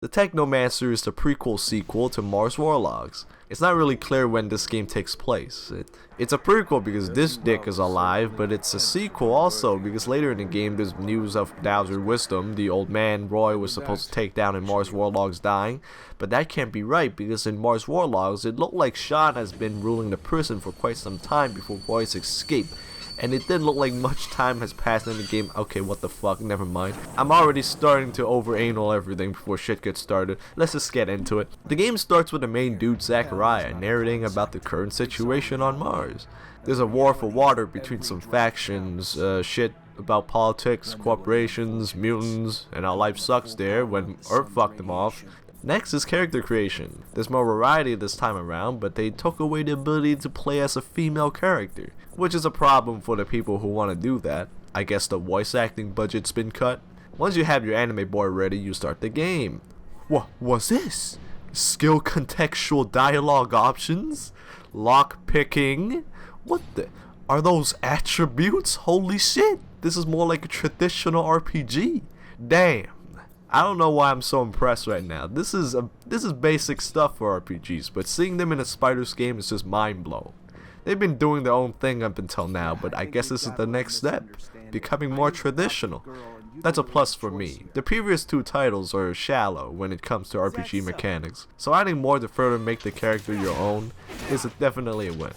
The Technomancer is the prequel sequel to Mars Warlogs. It's not really clear when this game takes place. It's a prequel because this dick is alive, but it's a sequel also because later in the game there's news of Bowser Wisdom, the old man Roy was supposed to take down in Mars Warlogs, dying. But that can't be right because in Mars Warlogs it looked like Sean has been ruling the prison for quite some time before Roy's escape. And it didn't look like much time has passed in the game. Okay, what the fuck, never mind. I'm already starting to over-anal everything before shit gets started. Let's just get into it. The game starts with the main dude, Zachariah, narrating about the current situation on Mars. There's a war for water between some factions, shit about politics, corporations, mutants, and how life sucks there when Earth fucked them off. Next is character creation. There's more variety this time around, but they took away the ability to play as a female character, which is a problem for the people who want to do that. I guess the voice acting budget's been cut. Once you have your anime board ready, you start the game. What's this? Skill contextual dialogue options? Lock picking? What the? Are those attributes? Holy shit! This is more like a traditional RPG. Damn. I don't know why I'm so impressed right now. This is basic stuff for RPGs, but seeing them in a Spiders game is just mind blown. They've been doing their own thing up until now, but I guess this is the next step, becoming more traditional. That's a plus for me. The previous two titles are shallow when it comes to RPG mechanics, so adding more to further make the character your own is definitely a win.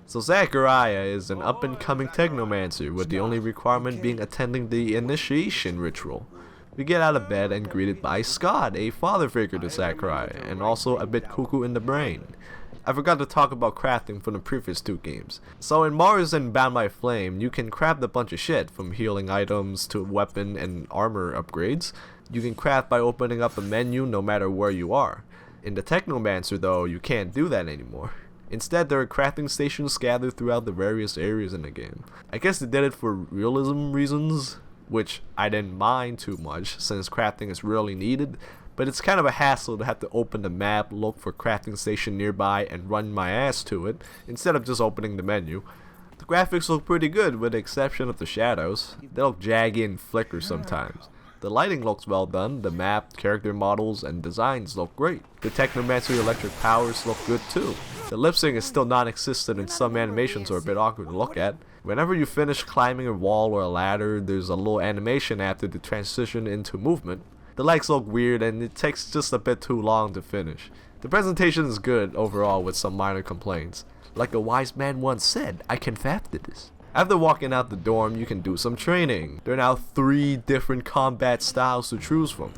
So Zachariah is an up-and-coming Technomancer, with the only requirement being attending the initiation ritual. We get out of bed and greeted by Scott, a father figure to Zachariah, and also a bit cuckoo in the brain. I forgot to talk about crafting from the previous two games. So in Mars and Bound by Flame, you can craft a bunch of shit, from healing items to weapon and armor upgrades. You can craft by opening up a menu no matter where you are. In the Technomancer though, you can't do that anymore. Instead, there are crafting stations scattered throughout the various areas in the game. I guess they did it for realism reasons, which I didn't mind too much since crafting is really needed, but it's kind of a hassle to have to open the map, look for crafting station nearby, and run my ass to it instead of just opening the menu. The graphics look pretty good with the exception of the shadows. They look jaggy and flicker sometimes. The lighting looks well done, the map, character models, and designs look great. The Technomancer electric powers look good too. The lip sync is still non-existent and some animations are a bit awkward to look at. Whenever you finish climbing a wall or a ladder, there's a little animation after the transition into movement. The legs look weird and it takes just a bit too long to finish. The presentation is good overall with some minor complaints. Like a wise man once said, I can fact this. After walking out the dorm, you can do some training. There are now 3 different combat styles to choose from.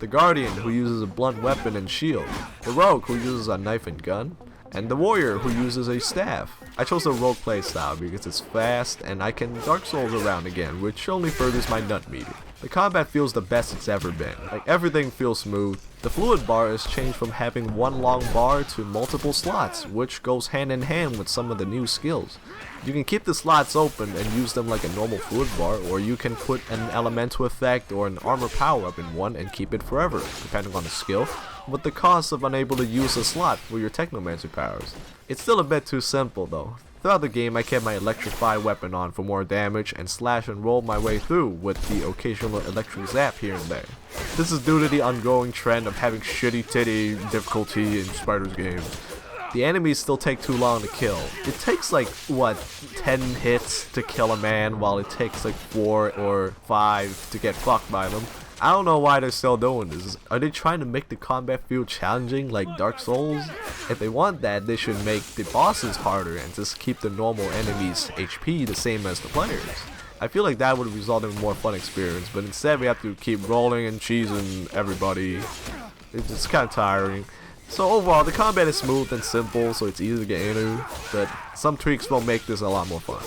The Guardian, who uses a blunt weapon and shield. The Rogue, who uses a knife and gun. And the Warrior, who uses a staff. I chose the Rogue playstyle because it's fast and I can Dark Souls around again, which only furthers my nut meter. The combat feels the best it's ever been. Like, everything feels smooth. The fluid bar is changed from having one long bar to multiple slots, which goes hand in hand with some of the new skills. You can keep the slots open and use them like a normal fluid bar, or you can put an elemental effect or an armor power up in one and keep it forever, depending on the skill, with the cost of unable to use a slot for your Technomancer powers. It's still a bit too simple though. Throughout the game, I kept my electrify weapon on for more damage and slash and roll my way through with the occasional electric zap here and there. This is due to the ongoing trend of having shitty titty difficulty in Spiders games. The enemies still take too long to kill. It takes like, 10 hits to kill a man while it takes like 4 or 5 to get fucked by them. I don't know why they're still doing this. Are they trying to make the combat feel challenging like Dark Souls? If they want that, they should make the bosses harder and just keep the normal enemies' HP the same as the players. I feel like that would result in a more fun experience, but instead we have to keep rolling and cheesing everybody. It's just kind of tiring. So overall, the combat is smooth and simple, so it's easy to get into, but some tweaks will make this a lot more fun.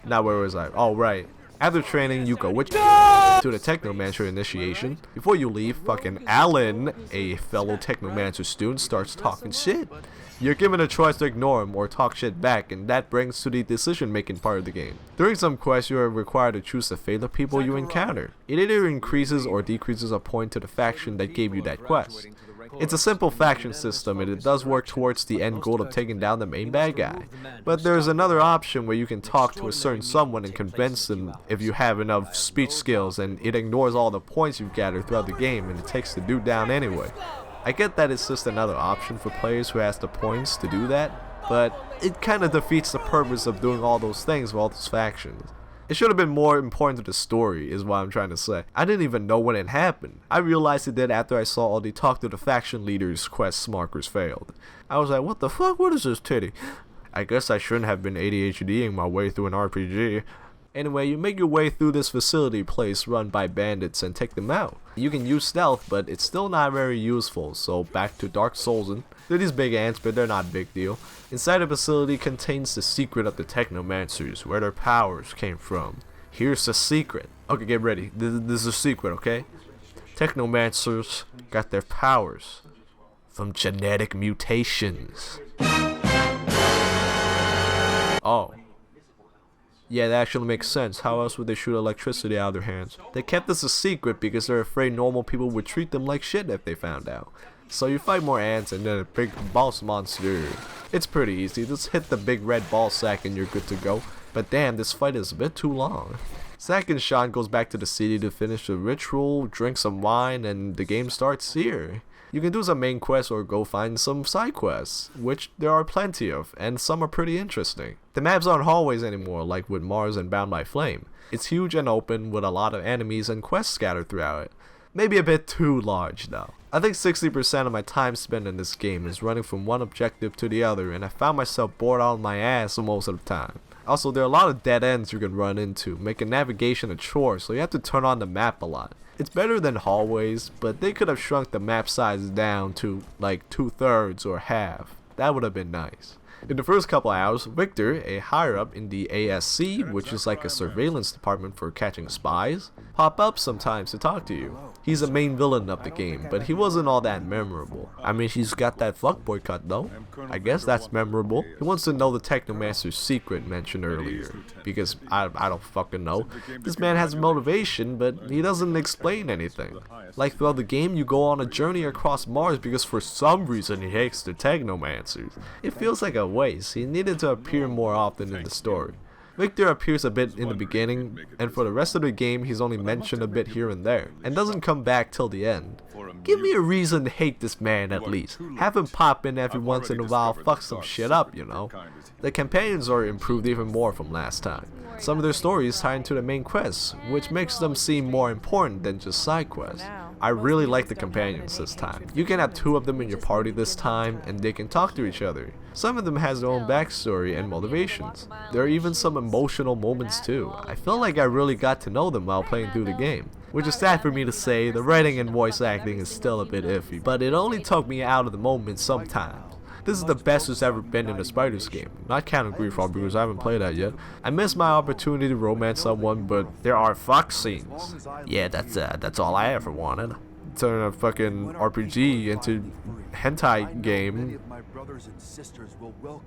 Now where was I? Oh right. After training, you go to the Technomancer initiation. Before you leave, fucking Alan, a fellow Technomancer student, starts talking shit. You're given a choice to ignore him or talk shit back, and that brings to the decision-making part of the game. During some quests, you are required to choose the fate of people you encounter. It either increases or decreases a point to the faction that gave you that quest. It's a simple faction system and it does work towards the end goal of taking down the main bad guy. But there's another option where you can talk to a certain someone and convince them if you have enough speech skills, and it ignores all the points you've gathered throughout the game and it takes the dude down anyway. I get that it's just another option for players who has the points to do that, but it kinda defeats the purpose of doing all those things with all those factions. It should have been more important to the story, is what I'm trying to say. I didn't even know when it happened. I realized it did after I saw all the talk to the faction leaders quest markers failed. I was like, what the fuck, what is this titty? I guess I shouldn't have been ADHDing my way through an RPG. Anyway, you make your way through this facility place run by bandits and take them out. You can use stealth, but it's still not very useful, so back to Dark Souls'in. They're these big ants, but they're not a big deal. Inside the facility contains the secret of the Technomancers, where their powers came from. Here's the secret. Okay, get ready. This is a secret, okay? Technomancers got their powers from genetic mutations. Oh. Yeah, that actually makes sense. How else would they shoot electricity out of their hands? They kept this a secret because they're afraid normal people would treat them like shit if they found out. So you fight more ants and then a big boss monster. It's pretty easy. Just hit the big red ball sack and you're good to go. But damn, this fight is a bit too long. Zack and Sean goes back to the city to finish the ritual, drink some wine, and the game starts here. You can do some main quests or go find some side quests, which there are plenty of, and some are pretty interesting. The maps aren't hallways anymore like with Mars and Bound by Flame. It's huge and open with a lot of enemies and quests scattered throughout it. Maybe a bit too large though. I think 60% of my time spent in this game is running from one objective to the other, and I found myself bored out of my ass most of the time. Also, there are a lot of dead ends you can run into, making navigation a chore, so you have to turn on the map a lot. It's better than hallways, but they could have shrunk the map size down to like 2/3 or half. That would have been nice. In the first couple hours, Viktor, a higher up in the ASC, which is like a surveillance department for catching spies, pop up sometimes to talk to you. He's the main villain of the game, but he wasn't all that memorable. I mean, he's got that fuckboy cut though. I guess that's memorable. He wants to know the Technomancer's secret mentioned earlier, because I don't fucking know. This man has motivation, but he doesn't explain anything. Like throughout the game, you go on a journey across Mars because for some reason he hates the Technomancers. It feels like a waste. He needed to appear more often in the story. Viktor appears a bit in the beginning, and for the rest of the game he's only mentioned a bit here and there, and doesn't come back till the end. Give me a reason to hate this man at least. Have him pop in every once in a while, fuck some shit up, you know. The companions are improved even more from last time. Some of their stories tie into the main quests, which makes them seem more important than just side quests. I really like the companions this time. You can have 2 of them in your party this time, and they can talk to each other. Some of them has their own backstory and motivations. There are even some emotional moments too. I feel like I really got to know them while playing through the game. Which is sad for me to say, the writing and voice acting is still a bit iffy, but it only took me out of the moment sometimes. This is the best it's ever been in a Spiders game, not counting Griefall because I haven't played that yet. I missed my opportunity to romance someone, but there are fuck scenes. Yeah, that's all I ever wanted. Turn a fucking RPG into hentai game.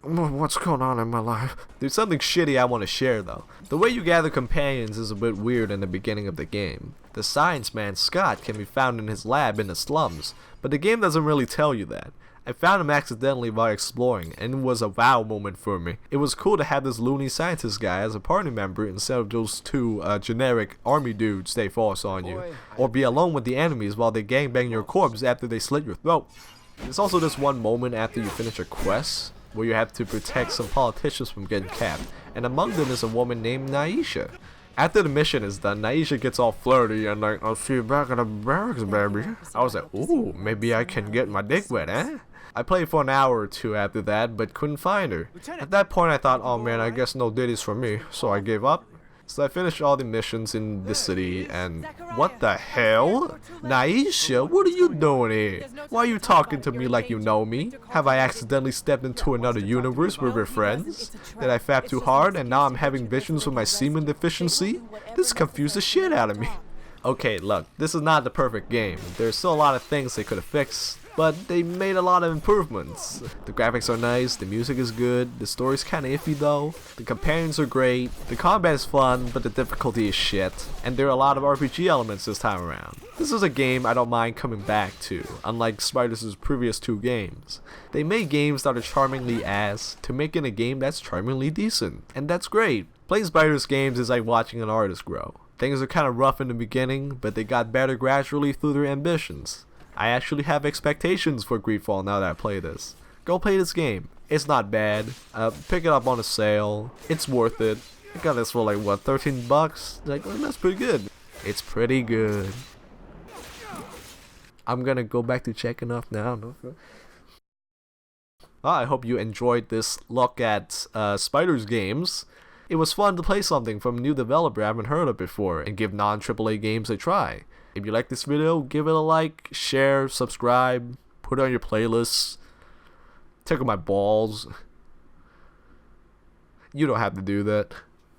What's going on in my life? There's something shitty I want to share though. The way you gather companions is a bit weird in the beginning of the game. The science man Scott can be found in his lab in the slums, but the game doesn't really tell you that. I found him accidentally while exploring, and it was a wow moment for me. It was cool to have this loony scientist guy as a party member instead of those 2 generic army dudes stay force on you, or be alone with the enemies while they gangbang your corpse after they slit your throat. There's also this one moment after you finish a quest where you have to protect some politicians from getting capped, and among them is a woman named Naisha. After the mission is done, Naisha gets all flirty and like, I'll see you back at the barracks, baby. I was like, ooh, maybe I can get my dick wet, eh? I played for an hour or 2 after that, but couldn't find her. At that point I thought, oh man, I guess no ditties for me, so I gave up. So I finished all the missions in the city, and what the hell? Naisha, what are you doing here? Why are you talking to me like you know me? Have I accidentally stepped into another universe where we're friends? Did I fap too hard and now I'm having visions of my semen deficiency? This confused the shit out of me. Okay, look, this is not the perfect game. There's still a lot of things they could have fixed. but they made a lot of improvements. The graphics are nice, the music is good, the story's kinda iffy though, the companions are great, the combat is fun, but the difficulty is shit, and there are a lot of RPG elements this time around. This is a game I don't mind coming back to, unlike Spiders' previous 2 games. They made games that are charmingly ass to make it a game that's charmingly decent, and that's great. Playing Spiders games is like watching an artist grow. Things are kinda rough in the beginning, but they got better gradually through their ambitions. I actually have expectations for Greedfall now that I play this. Go play this game. It's not bad. Pick it up on a sale. It's worth it. I got this for like what, 13 bucks? Like, well, that's pretty good. It's pretty good. I'm gonna go back to checking off now. I hope you enjoyed this look at Spiders games. It was fun to play something from a new developer I haven't heard of before and give non-AAA games a try. If you like this video, give it a like, share, subscribe, put it on your playlists, tickle my balls. You don't have to do that.